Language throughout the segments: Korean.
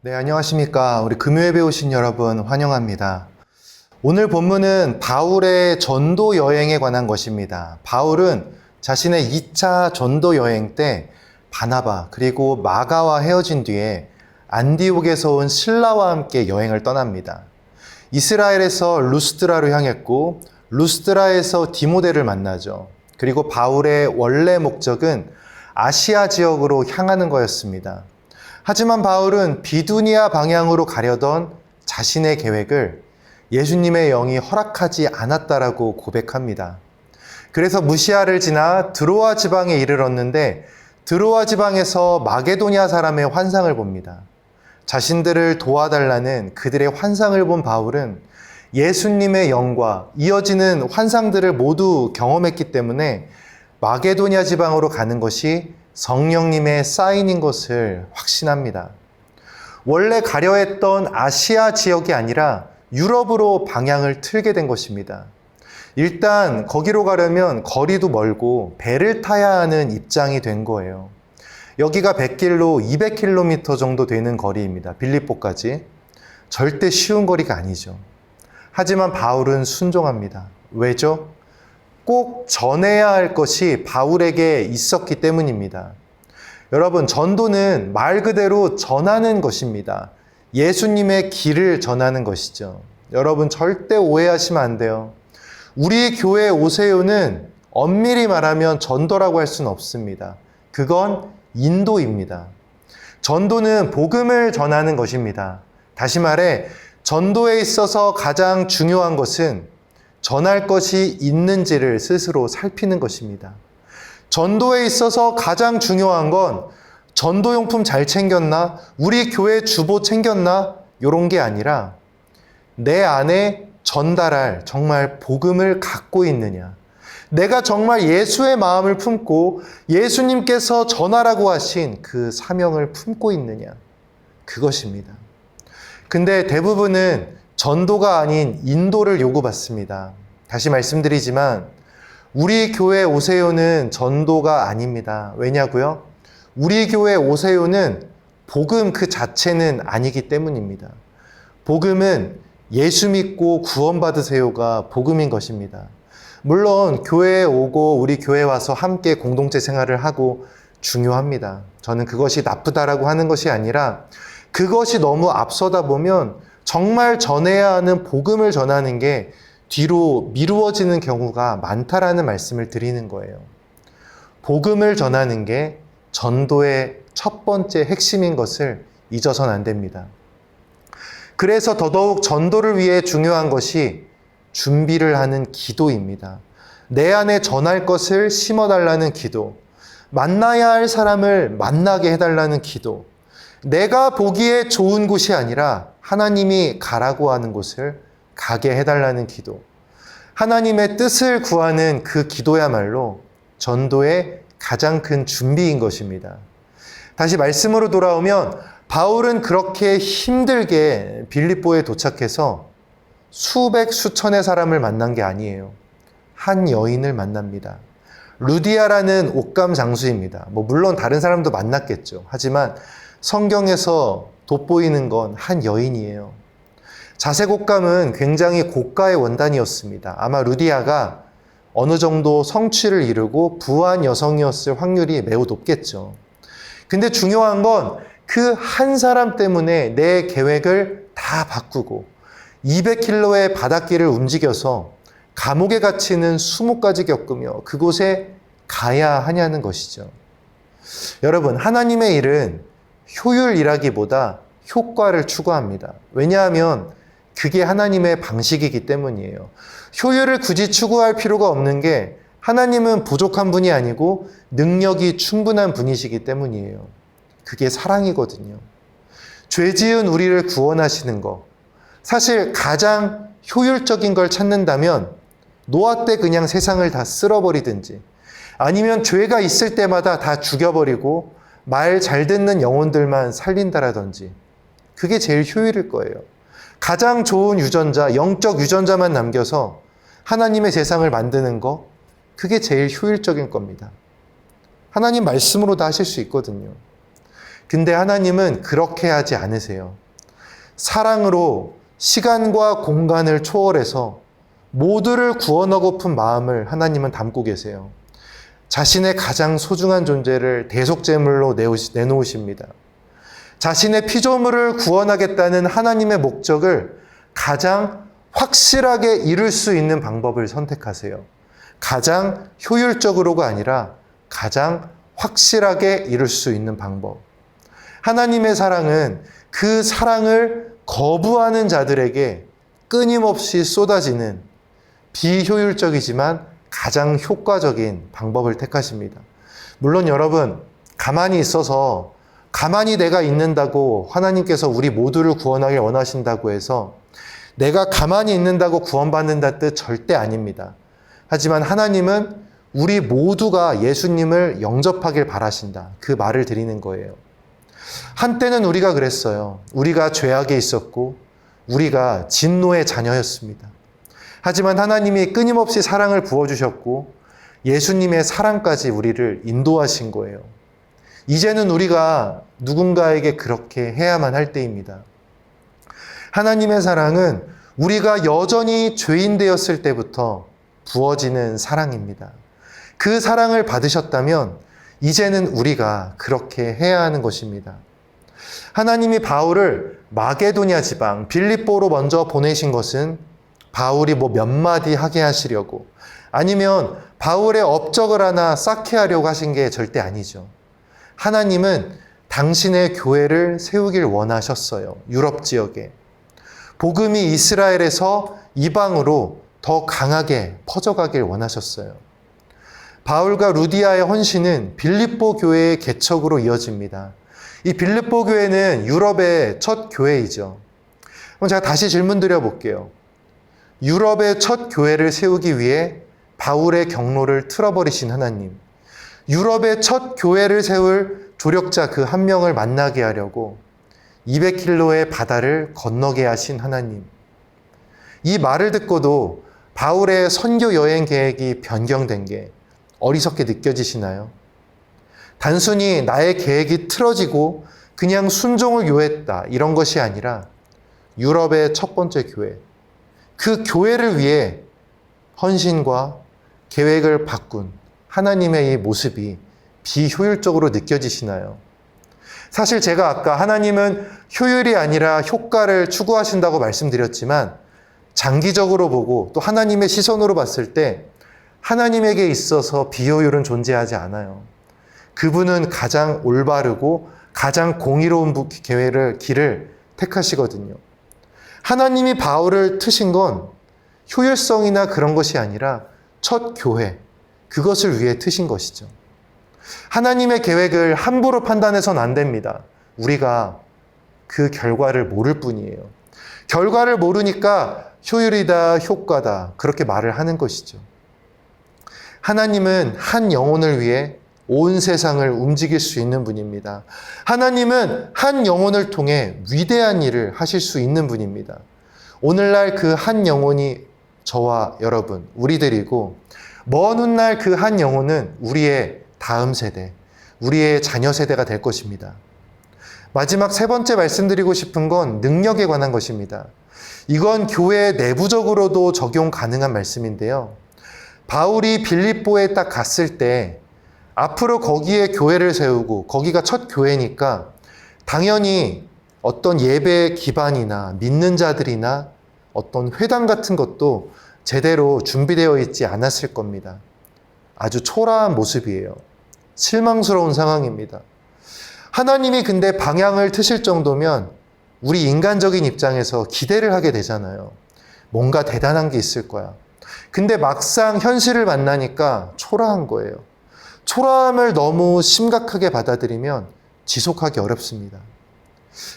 네, 안녕하십니까. 우리 금요예배 오신 여러분 환영합니다. 오늘 본문은 바울의 전도 여행에 관한 것입니다. 바울은 자신의 2차 전도 여행 때 바나바 그리고 마가와 헤어진 뒤에 안디옥에서 온 실라와 함께 여행을 떠납니다. 이스라엘에서 루스드라로 향했고 루스드라에서 디모데를 만나죠. 그리고 바울의 원래 목적은 아시아 지역으로 향하는 거였습니다. 하지만 바울은 비두니아 방향으로 가려던 자신의 계획을 예수님의 영이 허락하지 않았다라고 고백합니다. 그래서 무시아를 지나 드로아 지방에 이르렀는데 드로아 지방에서 마게도냐 사람의 환상을 봅니다. 자신들을 도와달라는 그들의 환상을 본 바울은 예수님의 영과 이어지는 환상들을 모두 경험했기 때문에 마게도냐 지방으로 가는 것이 성령님의 사인인 것을 확신합니다. 원래 가려 했던 아시아 지역이 아니라 유럽으로 방향을 틀게 된 것입니다. 일단 거기로 가려면 거리도 멀고 배를 타야 하는 입장이 된 거예요. 여기가 100길로 200km 정도 되는 거리입니다. 빌립보까지. 절대 쉬운 거리가 아니죠. 하지만 바울은 순종합니다. 왜죠? 꼭 전해야 할 것이 바울에게 있었기 때문입니다. 여러분, 전도는 말 그대로 전하는 것입니다. 예수님의 길을 전하는 것이죠. 여러분, 절대 오해하시면 안 돼요. 우리 교회 오세요는 엄밀히 말하면 전도라고 할 수는 없습니다. 그건 인도입니다. 전도는 복음을 전하는 것입니다. 다시 말해, 전도에 있어서 가장 중요한 것은 전할 것이 있는지를 스스로 살피는 것입니다. 전도에 있어서 가장 중요한 건 전도용품 잘 챙겼나? 우리 교회 주보 챙겼나? 이런 게 아니라 내 안에 전달할 정말 복음을 갖고 있느냐? 내가 정말 예수의 마음을 품고 예수님께서 전하라고 하신 그 사명을 품고 있느냐? 그것입니다. 근데 대부분은 전도가 아닌 인도를 요구받습니다. 다시 말씀드리지만 우리 교회 오세요는 전도가 아닙니다. 왜냐고요? 우리 교회 오세요는 복음 그 자체는 아니기 때문입니다. 복음은 예수 믿고 구원받으세요가 복음인 것입니다. 물론 교회에 오고 우리 교회에 와서 함께 공동체 생활을 하고 중요합니다. 저는 그것이 나쁘다라고 하는 것이 아니라 그것이 너무 앞서다 보면 정말 전해야 하는 복음을 전하는 게 뒤로 미루어지는 경우가 많다라는 말씀을 드리는 거예요. 복음을 전하는 게 전도의 첫 번째 핵심인 것을 잊어서는 안 됩니다. 그래서 더더욱 전도를 위해 중요한 것이 준비를 하는 기도입니다. 내 안에 전할 것을 심어달라는 기도, 만나야 할 사람을 만나게 해달라는 기도, 내가 보기에 좋은 곳이 아니라 하나님이 가라고 하는 곳을 가게 해달라는 기도. 하나님의 뜻을 구하는 그 기도야말로 전도의 가장 큰 준비인 것입니다. 다시 말씀으로 돌아오면 바울은 그렇게 힘들게 빌립보에 도착해서 수백 수천의 사람을 만난 게 아니에요. 한 여인을 만납니다. 루디아라는 옥감 장수입니다. 물론 다른 사람도 만났겠죠. 하지만 성경에서 돋보이는 건 한 여인이에요. 자색옥감은 굉장히 고가의 원단이었습니다. 아마 루디아가 어느 정도 성취를 이루고 부한 여성이었을 확률이 매우 높겠죠. 근데 중요한 건 그 한 사람 때문에 내 계획을 다 바꾸고 200km의 바닷길을 움직여서 감옥에 갇히는 수모까지 겪으며 그곳에 가야 하냐는 것이죠. 여러분, 하나님의 일은 효율이라기보다 효과를 추구합니다. 왜냐하면 그게 하나님의 방식이기 때문이에요. 효율을 굳이 추구할 필요가 없는 게 하나님은 부족한 분이 아니고 능력이 충분한 분이시기 때문이에요. 그게 사랑이거든요. 죄 지은 우리를 구원하시는 거. 사실 가장 효율적인 걸 찾는다면 노아 때 그냥 세상을 다 쓸어버리든지 아니면 죄가 있을 때마다 다 죽여버리고 말 잘 듣는 영혼들만 살린다라든지 그게 제일 효율일 거예요. 가장 좋은 유전자, 영적 유전자만 남겨서 하나님의 세상을 만드는 거 그게 제일 효율적인 겁니다. 하나님 말씀으로 다 하실 수 있거든요. 근데 하나님은 그렇게 하지 않으세요. 사랑으로 시간과 공간을 초월해서 모두를 구원하고픈 마음을 하나님은 담고 계세요. 자신의 가장 소중한 존재를 대속제물로 내놓으십니다. 자신의 피조물을 구원하겠다는 하나님의 목적을 가장 확실하게 이룰 수 있는 방법을 선택하세요. 가장 효율적으로가 아니라 가장 확실하게 이룰 수 있는 방법. 하나님의 사랑은 그 사랑을 거부하는 자들에게 끊임없이 쏟아지는 비효율적이지만 가장 효과적인 방법을 택하십니다. 물론 여러분, 가만히 있어서 가만히 내가 있는다고 하나님께서 우리 모두를 구원하길 원하신다고 해서 내가 가만히 있는다고 구원받는다는 뜻 절대 아닙니다. 하지만 하나님은 우리 모두가 예수님을 영접하길 바라신다. 그 말을 드리는 거예요. 한때는 우리가 그랬어요. 우리가 죄악에 있었고 우리가 진노의 자녀였습니다. 하지만 하나님이 끊임없이 사랑을 부어주셨고 예수님의 사랑까지 우리를 인도하신 거예요. 이제는 우리가 누군가에게 그렇게 해야만 할 때입니다. 하나님의 사랑은 우리가 여전히 죄인 되었을 때부터 부어지는 사랑입니다. 그 사랑을 받으셨다면 이제는 우리가 그렇게 해야 하는 것입니다. 하나님이 바울을 마게도냐 지방 빌립보로 먼저 보내신 것은 바울이 몇 마디 하게 하시려고 아니면 바울의 업적을 하나 쌓게 하려고 하신 게 절대 아니죠. 하나님은 당신의 교회를 세우길 원하셨어요. 유럽 지역에. 복음이 이스라엘에서 이방으로 더 강하게 퍼져가길 원하셨어요. 바울과 루디아의 헌신은 빌립보 교회의 개척으로 이어집니다. 이 빌립보 교회는 유럽의 첫 교회이죠. 그럼 제가 다시 질문 드려볼게요. 유럽의 첫 교회를 세우기 위해 바울의 경로를 틀어버리신 하나님, 유럽의 첫 교회를 세울 조력자 그 한 명을 만나게 하려고 200킬로의 바다를 건너게 하신 하나님. 이 말을 듣고도 바울의 선교 여행 계획이 변경된 게 어리석게 느껴지시나요? 단순히 나의 계획이 틀어지고 그냥 순종을 요했다 이런 것이 아니라 유럽의 첫 번째 교회, 그 교회를 위해 헌신과 계획을 바꾼 하나님의 이 모습이 비효율적으로 느껴지시나요? 사실 제가 아까 하나님은 효율이 아니라 효과를 추구하신다고 말씀드렸지만 장기적으로 보고 또 하나님의 시선으로 봤을 때 하나님에게 있어서 비효율은 존재하지 않아요. 그분은 가장 올바르고 가장 공의로운 길을 택하시거든요. 하나님이 바울을 트신 건 효율성이나 그런 것이 아니라 첫 교회, 그것을 위해 트신 것이죠. 하나님의 계획을 함부로 판단해서는 안 됩니다. 우리가 그 결과를 모를 뿐이에요. 결과를 모르니까 효율이다, 효과다, 그렇게 말을 하는 것이죠. 하나님은 한 영혼을 위해 온 세상을 움직일 수 있는 분입니다. 하나님은 한 영혼을 통해 위대한 일을 하실 수 있는 분입니다. 오늘날 그 한 영혼이 저와 여러분, 우리들이고 먼 훗날 그 한 영혼은 우리의 다음 세대, 우리의 자녀 세대가 될 것입니다. 마지막 세 번째 말씀드리고 싶은 건 능력에 관한 것입니다. 이건 교회 내부적으로도 적용 가능한 말씀인데요. 바울이 빌립보에 딱 갔을 때 앞으로 거기에 교회를 세우고 거기가 첫 교회니까 당연히 어떤 예배 기반이나 믿는 자들이나 어떤 회당 같은 것도 제대로 준비되어 있지 않았을 겁니다. 아주 초라한 모습이에요. 실망스러운 상황입니다. 하나님이 근데 방향을 트실 정도면 우리 인간적인 입장에서 기대를 하게 되잖아요. 뭔가 대단한 게 있을 거야. 근데 막상 현실을 만나니까 초라한 거예요. 초라함을 너무 심각하게 받아들이면 지속하기 어렵습니다.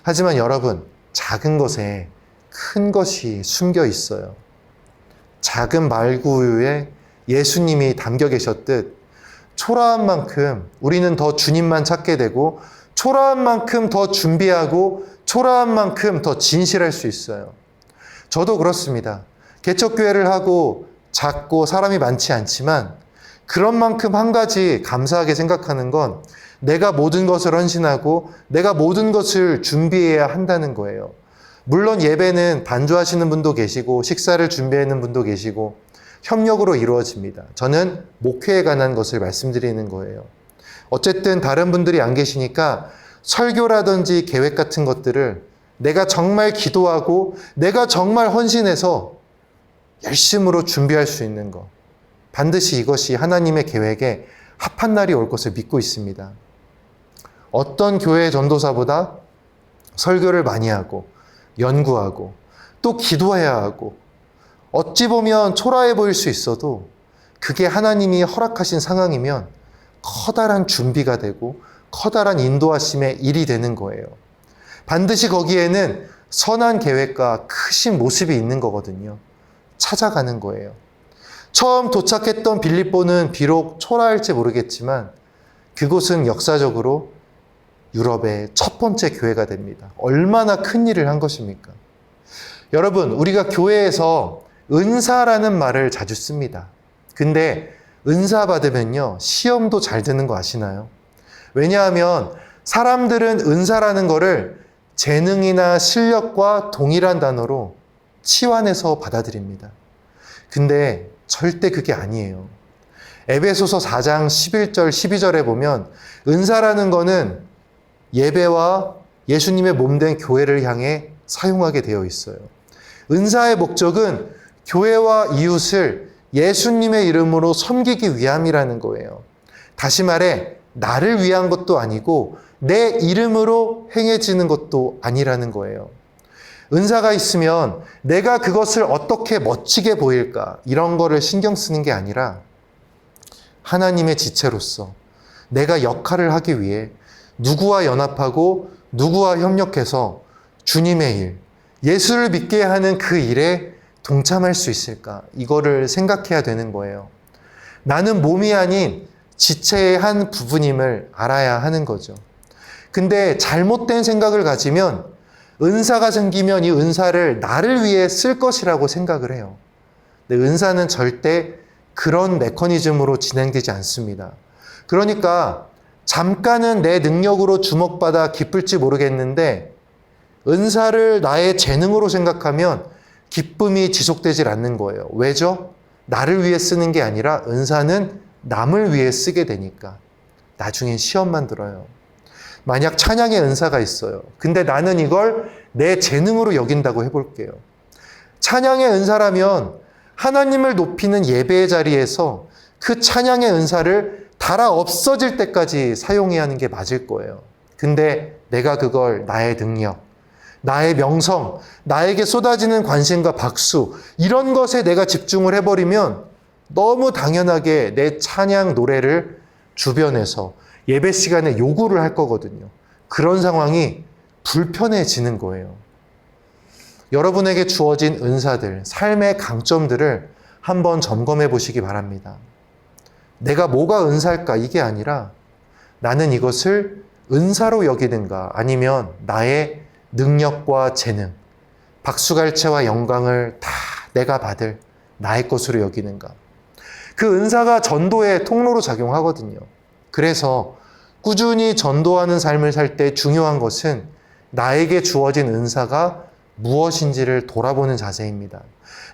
하지만 여러분, 작은 것에 큰 것이 숨겨 있어요. 작은 말구유에 예수님이 담겨 계셨듯 초라한 만큼 우리는 더 주님만 찾게 되고 초라한 만큼 더 준비하고 초라한 만큼 더 진실할 수 있어요. 저도 그렇습니다. 개척교회를 하고 작고 사람이 많지 않지만 그런 만큼 한 가지 감사하게 생각하는 건 내가 모든 것을 헌신하고 내가 모든 것을 준비해야 한다는 거예요. 물론 예배는 반주하시는 분도 계시고 식사를 준비하는 분도 계시고 협력으로 이루어집니다. 저는 목회에 관한 것을 말씀드리는 거예요. 어쨌든 다른 분들이 안 계시니까 설교라든지 계획 같은 것들을 내가 정말 기도하고 내가 정말 헌신해서 열심으로 준비할 수 있는 것. 반드시 이것이 하나님의 계획에 합한 날이 올 것을 믿고 있습니다. 어떤 교회 전도사보다 설교를 많이 하고 연구하고 또 기도해야 하고 어찌 보면 초라해 보일 수 있어도 그게 하나님이 허락하신 상황이면 커다란 준비가 되고 커다란 인도하심의 일이 되는 거예요. 반드시 거기에는 선한 계획과 크신 모습이 있는 거거든요. 찾아가는 거예요. 처음 도착했던 빌립보는 비록 초라할지 모르겠지만 그곳은 역사적으로 유럽의 첫 번째 교회가 됩니다. 얼마나 큰 일을 한 것입니까? 여러분, 우리가 교회에서 은사라는 말을 자주 씁니다. 근데 은사 받으면요, 시험도 잘 드는 거 아시나요? 왜냐하면 사람들은 은사라는 거를 재능이나 실력과 동일한 단어로 치환해서 받아들입니다. 근데 절대 그게 아니에요. 에베소서 4장 11절, 12절에 보면 은사라는 거는 예배와 예수님의 몸된 교회를 향해 사용하게 되어 있어요. 은사의 목적은 교회와 이웃을 예수님의 이름으로 섬기기 위함이라는 거예요. 다시 말해 나를 위한 것도 아니고 내 이름으로 행해지는 것도 아니라는 거예요. 은사가 있으면 내가 그것을 어떻게 멋지게 보일까 이런 거를 신경 쓰는 게 아니라 하나님의 지체로서 내가 역할을 하기 위해 누구와 연합하고 누구와 협력해서 주님의 일, 예수를 믿게 하는 그 일에 동참할 수 있을까? 이거를 생각해야 되는 거예요. 나는 몸이 아닌 지체의 한 부분임을 알아야 하는 거죠. 근데 잘못된 생각을 가지면 은사가 생기면 이 은사를 나를 위해 쓸 것이라고 생각을 해요. 근데 은사는 절대 그런 메커니즘으로 진행되지 않습니다. 그러니까 잠깐은 내 능력으로 주목받아 기쁠지 모르겠는데 은사를 나의 재능으로 생각하면 기쁨이 지속되질 않는 거예요. 왜죠? 나를 위해 쓰는 게 아니라 은사는 남을 위해 쓰게 되니까 나중엔 시험만 들어요. 만약 찬양의 은사가 있어요. 근데 나는 이걸 내 재능으로 여긴다고 해볼게요. 찬양의 은사라면 하나님을 높이는 예배의 자리에서 그 찬양의 은사를 달아 없어질 때까지 사용해야 하는 게 맞을 거예요. 근데 내가 그걸 나의 능력, 나의 명성, 나에게 쏟아지는 관심과 박수 이런 것에 내가 집중을 해버리면 너무 당연하게 내 찬양 노래를 주변에서 예배 시간에 요구를 할 거거든요. 그런 상황이 불편해지는 거예요. 여러분에게 주어진 은사들, 삶의 강점들을 한번 점검해 보시기 바랍니다. 내가 뭐가 은사일까? 이게 아니라 나는 이것을 은사로 여기는가? 아니면 나의 능력과 재능, 박수갈채와 영광을 다 내가 받을 나의 것으로 여기는가? 그 은사가 전도의 통로로 작용하거든요. 그래서 꾸준히 전도하는 삶을 살 때 중요한 것은 나에게 주어진 은사가 무엇인지를 돌아보는 자세입니다.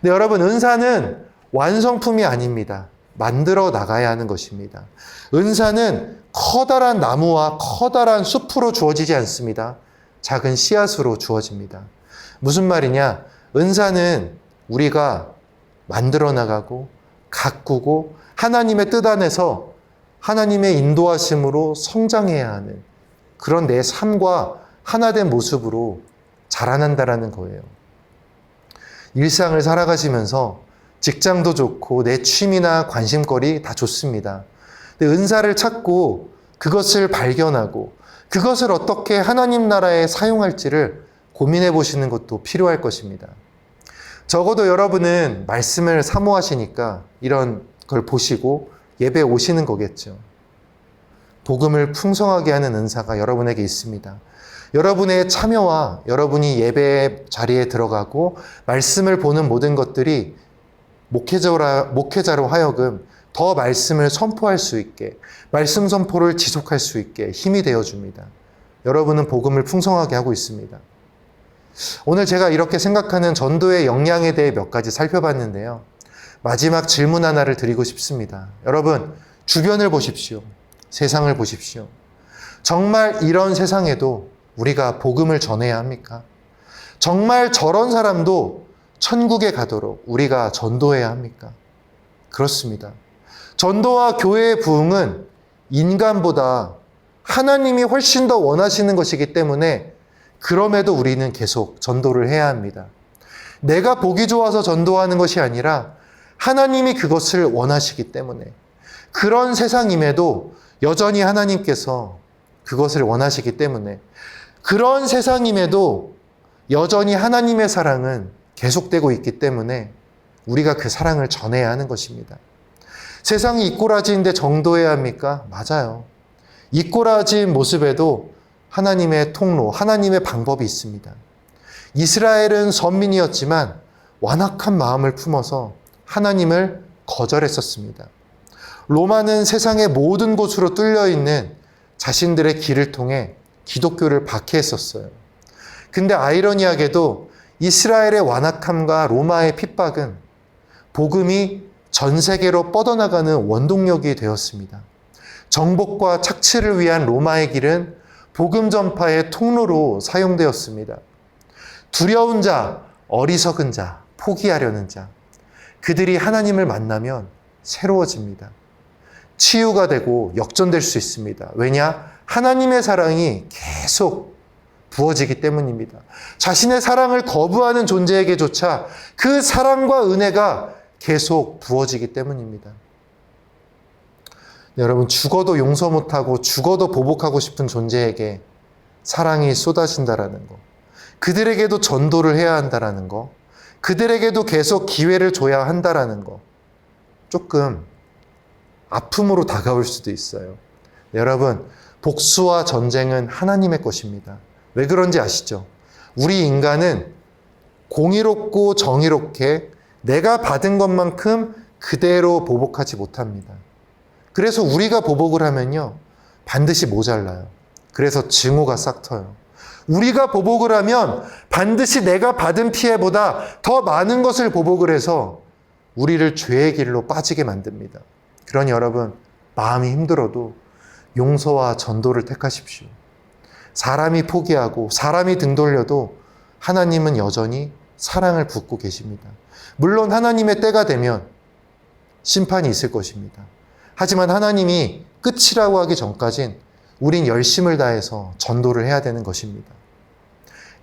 근데 여러분, 은사는 완성품이 아닙니다. 만들어 나가야 하는 것입니다. 은사는 커다란 나무와 커다란 숲으로 주어지지 않습니다. 작은 씨앗으로 주어집니다. 무슨 말이냐? 은사는 우리가 만들어 나가고 가꾸고 하나님의 뜻 안에서 하나님의 인도하심으로 성장해야 하는 그런 내 삶과 하나된 모습으로 자라난다라는 거예요. 일상을 살아가시면서 직장도 좋고 내 취미나 관심거리 다 좋습니다. 근데 은사를 찾고 그것을 발견하고 그것을 어떻게 하나님 나라에 사용할지를 고민해 보시는 것도 필요할 것입니다. 적어도 여러분은 말씀을 사모하시니까 이런 걸 보시고 예배에 오시는 거겠죠. 복음을 풍성하게 하는 은사가 여러분에게 있습니다. 여러분의 참여와 여러분이 예배 자리에 들어가고 말씀을 보는 모든 것들이 목회자로 하여금 더 말씀을 선포할 수 있게, 말씀 선포를 지속할 수 있게 힘이 되어줍니다. 여러분은 복음을 풍성하게 하고 있습니다. 오늘 제가 이렇게 생각하는 전도의 역량에 대해 몇 가지 살펴봤는데요. 마지막 질문 하나를 드리고 싶습니다. 여러분, 주변을 보십시오. 세상을 보십시오. 정말 이런 세상에도 우리가 복음을 전해야 합니까? 정말 저런 사람도 천국에 가도록 우리가 전도해야 합니까? 그렇습니다. 전도와 교회의 부흥은 인간보다 하나님이 훨씬 더 원하시는 것이기 때문에 그럼에도 우리는 계속 전도를 해야 합니다. 내가 보기 좋아서 전도하는 것이 아니라 하나님이 그것을 원하시기 때문에, 그런 세상임에도 여전히 하나님께서 그것을 원하시기 때문에, 그런 세상임에도 여전히 하나님의 사랑은 계속되고 있기 때문에 우리가 그 사랑을 전해야 하는 것입니다. 세상이 이꼬라지인데 전도해야 합니까? 맞아요. 이꼬라진 모습에도 하나님의 통로, 하나님의 방법이 있습니다. 이스라엘은 선민이었지만 완악한 마음을 품어서 하나님을 거절했었습니다. 로마는 세상의 모든 곳으로 뚫려있는 자신들의 길을 통해 기독교를 박해했었어요. 근데 아이러니하게도 이스라엘의 완악함과 로마의 핍박은 복음이 전 세계로 뻗어나가는 원동력이 되었습니다. 정복과 착취를 위한 로마의 길은 복음 전파의 통로로 사용되었습니다. 두려운 자, 어리석은 자, 포기하려는 자, 그들이 하나님을 만나면 새로워집니다. 치유가 되고 역전될 수 있습니다. 왜냐? 하나님의 사랑이 계속 부어지기 때문입니다. 자신의 사랑을 거부하는 존재에게조차 그 사랑과 은혜가 계속 부어지기 때문입니다. 여러분, 죽어도 용서 못하고 죽어도 보복하고 싶은 존재에게 사랑이 쏟아진다라는 거, 그들에게도 전도를 해야 한다라는 거, 그들에게도 계속 기회를 줘야 한다라는 거, 조금 아픔으로 다가올 수도 있어요. 여러분, 복수와 전쟁은 하나님의 것입니다. 왜 그런지 아시죠? 우리 인간은 공의롭고 정의롭게 내가 받은 것만큼 그대로 보복하지 못합니다. 그래서 우리가 보복을 하면요, 반드시 모자라요. 그래서 증오가 싹 터요. 우리가 보복을 하면 반드시 내가 받은 피해보다 더 많은 것을 보복을 해서 우리를 죄의 길로 빠지게 만듭니다. 그러니 여러분, 마음이 힘들어도 용서와 전도를 택하십시오. 사람이 포기하고 사람이 등 돌려도 하나님은 여전히 사랑을 붓고 계십니다. 물론 하나님의 때가 되면 심판이 있을 것입니다. 하지만 하나님이 끝이라고 하기 전까진 우린 열심을 다해서 전도를 해야 되는 것입니다.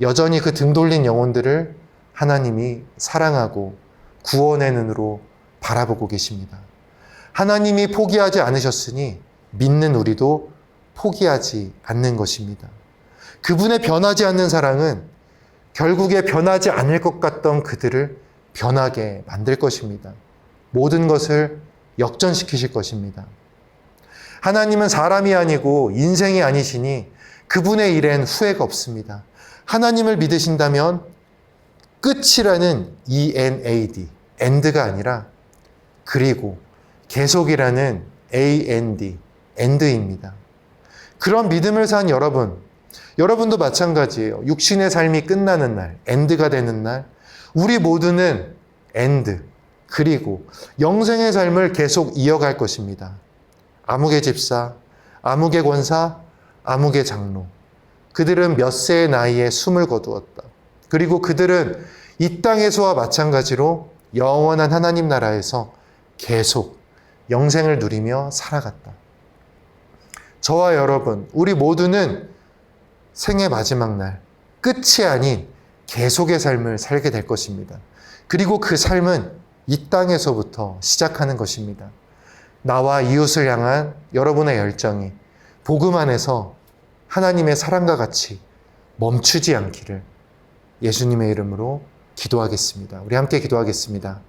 여전히 그 등 돌린 영혼들을 하나님이 사랑하고 구원의 눈으로 바라보고 계십니다. 하나님이 포기하지 않으셨으니 믿는 우리도 포기하지 않는 것입니다. 그분의 변하지 않는 사랑은 결국에 변하지 않을 것 같던 그들을 변하게 만들 것입니다. 모든 것을 역전시키실 것입니다. 하나님은 사람이 아니고 인생이 아니시니 그분의 일엔 후회가 없습니다. 하나님을 믿으신다면 끝이라는 ENAD, end가 아니라 그리고 계속이라는 AND, end입니다. 그런 믿음을 산 여러분도 마찬가지예요. 육신의 삶이 끝나는 날, end가 되는 날, 우리 모두는 end, 그리고 영생의 삶을 계속 이어갈 것입니다. 아무개 집사, 아무개 권사, 아무개 장로, 그들은 몇 세의 나이에 숨을 거두었다. 그리고 그들은 이 땅에서와 마찬가지로 영원한 하나님 나라에서 계속 영생을 누리며 살아갔다. 저와 여러분, 우리 모두는 생의 마지막 날, 끝이 아닌 계속의 삶을 살게 될 것입니다. 그리고 그 삶은 이 땅에서부터 시작하는 것입니다. 나와 이웃을 향한 여러분의 열정이 복음 안에서 하나님의 사랑과 같이 멈추지 않기를 예수님의 이름으로 기도하겠습니다. 우리 함께 기도하겠습니다.